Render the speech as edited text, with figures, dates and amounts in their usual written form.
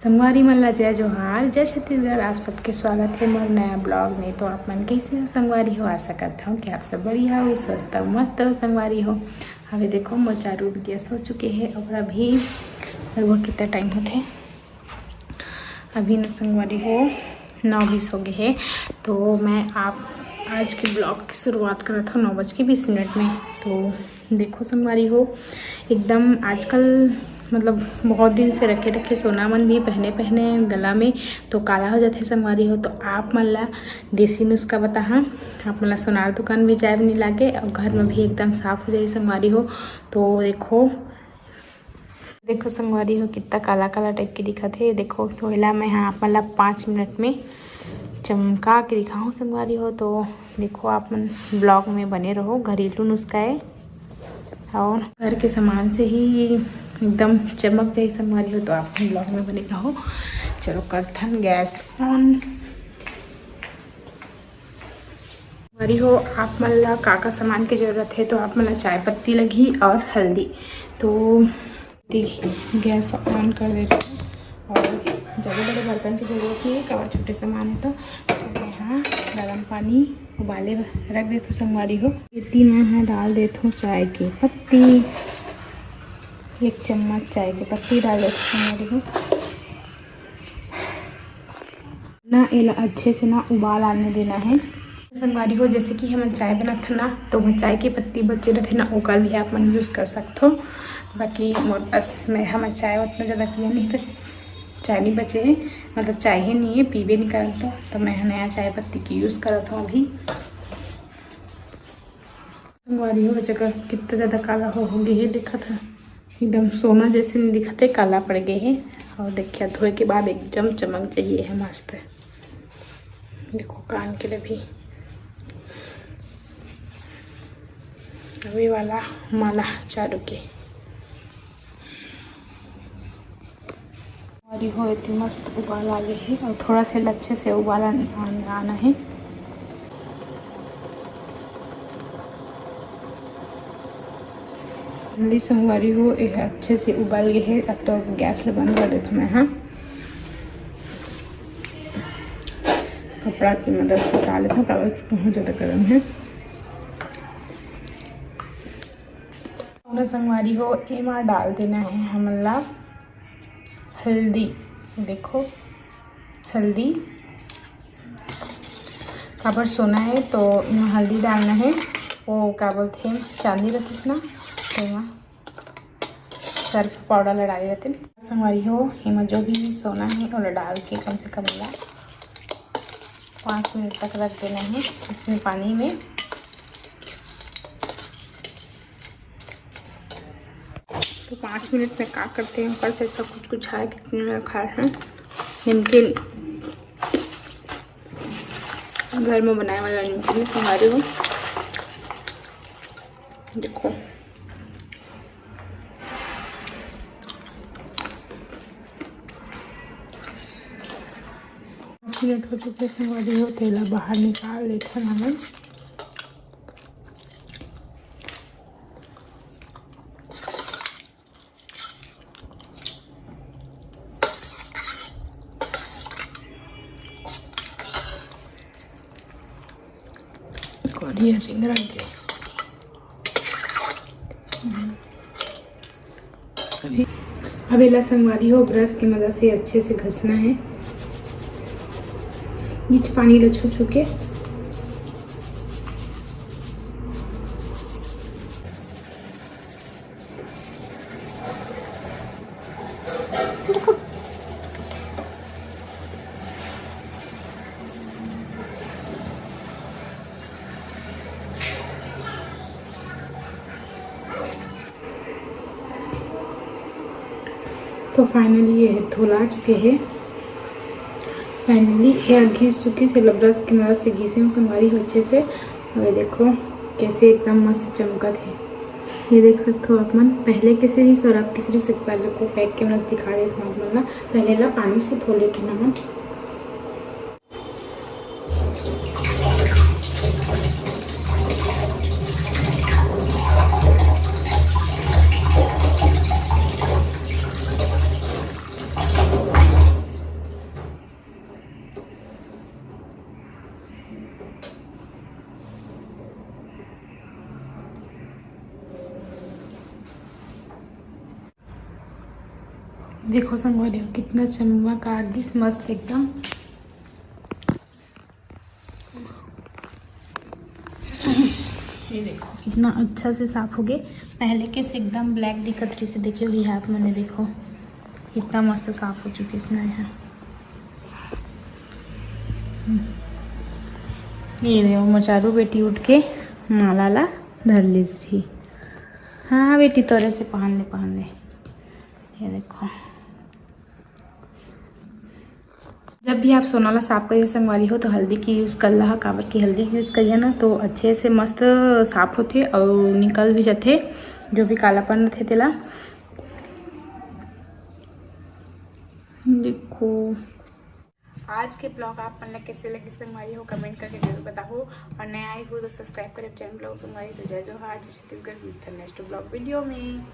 संगवारी मल्ला जय जोहार जय छत्तीसगढ़। आप सबके स्वागत है मोर नया ब्लॉग में। तो आप मन कैसे हो संगवारी हो? आशा करता हूँ कि आप सब बढ़िया हो, स्वस्थ हो, मस्त हो संगवारी हो। अभी देखो मोर 4 बजे सो चुके हैं और अभी लगभग कितना टाइम होते अभी न संगवारी हो 9:20 हो गए हैं। तो मैं आप आज के ब्लॉग की शुरुआत करा था 9:20 में। तो देखो संगवारी हो एकदम आजकल मतलब बहुत दिन से रखे सोना मन भी पहने गला में तो काला हो जाते संगवारी हो। तो आप मन ला देसी नुस्खा बता आप मन ला सोनार दुकान भी जाए नहीं लागे और घर में भी एकदम साफ हो जाए संगवारी हो। तो देखो संगवारी हो कितना काला काला टाइप की दिखत है। देखो तो एला मैं आप मन ला 5 मिनट में चमका के दिखाऊँ संगवारी हो। तो देखो आप मन ब्लॉग में बने रहो। घरेलू नुस्खा है और घर के सामान से ही एकदम चमक जाए संगवारी हो। तो आप ब्लॉग में बने रहो। चलो करथन गैस ऑन। संगवारी हो आप मन ला का सामान की जरूरत है। तो आप मन ला चाय पत्ती लगी और हल्दी। तो देखिए गैस ऑन कर देते हैं और ज़्यादा बड़े बर्तन की ज़रूरत नहीं है, कवर छोटे सामान है। तो यहाँ गर्म पानी उबाले रख देते संगवारी हो। इतनी मैं यहाँ डाल देती हूँ चाय की पत्ती, 1 चम्मच चाय की पत्ती डाल देते संगवारी हो ना। एला अच्छे से ना उबाल आने देना है संगवारी हो। जैसे कि हम चाय बनाते ना तो वो चाय की पत्ती बचे रहते ना ओकर भी आप मन यूज़ कर सकते हो। बाकी मोर पास में हम चाय उतना ज़्यादा पिया नहीं तो चाय नहीं बचे है, मतलब चाय ही नहीं है, पीबे नहीं करता। तो मैं नया चाय पत्ती की यूज़ करता हूँ अभी संगवारी हो। जगह कितना ज़्यादा काला हो गए है दिखा था एकदम सोना जैसे नहीं दिखते, काला पड़ गए हैं। और देखिए धोए के बाद एकदम चमक जाइए है मस्त है। देखो कान के लिए भी अभी वाला माला चारू के और हो इतनी मस्त उबाल आ गई है और थोड़ा सा अच्छे से उबाला आना है। संगवारी हो यह अच्छे से उबाल गए है। अब तो गैस बंद कर देता मैं। हाँ कपड़ा की मदद से डाल लेता हूँ, कागज बहुत ज़्यादा गर्म है। संगवारी हो एमा डाल देना है हमन ला हल्दी। देखो हल्दी काबर सोना है तो यहाँ हल्दी डालना है। वो क्या बोलते हैं चांदी रहती ना तो यहाँ सर्फ पाउडर ला डाले रहते संगवारी हो। एमा जो भी सोना है वो डाल के कम से कम 5 मिनट तक रख देना है इसमें पानी में। तो 5 मिनट में क्या करते हैं ऊपर से अच्छा कुछ है कितने में रखा है नमकीन, घर में बनाए वाला नमकीन संगवारी हो। देखो मिनट हो चुके संगवारी हो। तेला बाहर निकाल लेते हैं हम। रिंग रख दे अभी ला संगवारी हो ब्रश की मदद से अच्छे से घसना है। नीचे पानी ला छू के तो फाइनली ये धुला चुके हैं। फाइनली ये घिस चुकी से ब्रश की मदद से घिसे हूँ संगवारी हो अच्छे से। और देखो कैसे एकदम मस्त चमकत है। ये देख सकते हो आप मन। पहले के सीरीज और अब की सीरीज से पहले को पैक के मदद दिखा देता हूँ आप मन ना। पहले ला पानी से धो लेते ना हम। देखो संगवारी हो कितना चमक आ गई, मस्त एकदम। ये देखो कितना अच्छा से साफ हो गए। पहले के से एकदम ब्लैक दिखत रही से, देखिए हुई है आप मैंने, देखो कितना मस्त साफ हो चुकी इसमें है। ये देखो मोचारू बेटी उठ के माला ला धर लीस भी। हाँ बेटी तोरे से पहन ले। ये देखो जब भी आप सोनाला साफ करिए संगवारी हो तो हल्दी की यूज़ कर रहा, काबर की हल्दी की यूज़ करिए ना तो अच्छे से मस्त साफ होते और निकल भी जाते जो भी कालापन रहते तेला। देखो आज के ब्लॉग आप मन कैसे लगे संगवारी हो कमेंट करके जरूर बताओ, और नया आई हो तो सब्सक्राइब करें चैनल ब्लॉग संगवारी। तो जय जोहार, जय छत्तीसगढ़, मिलते हैं नेक्स्ट ब्लॉग वीडियो में।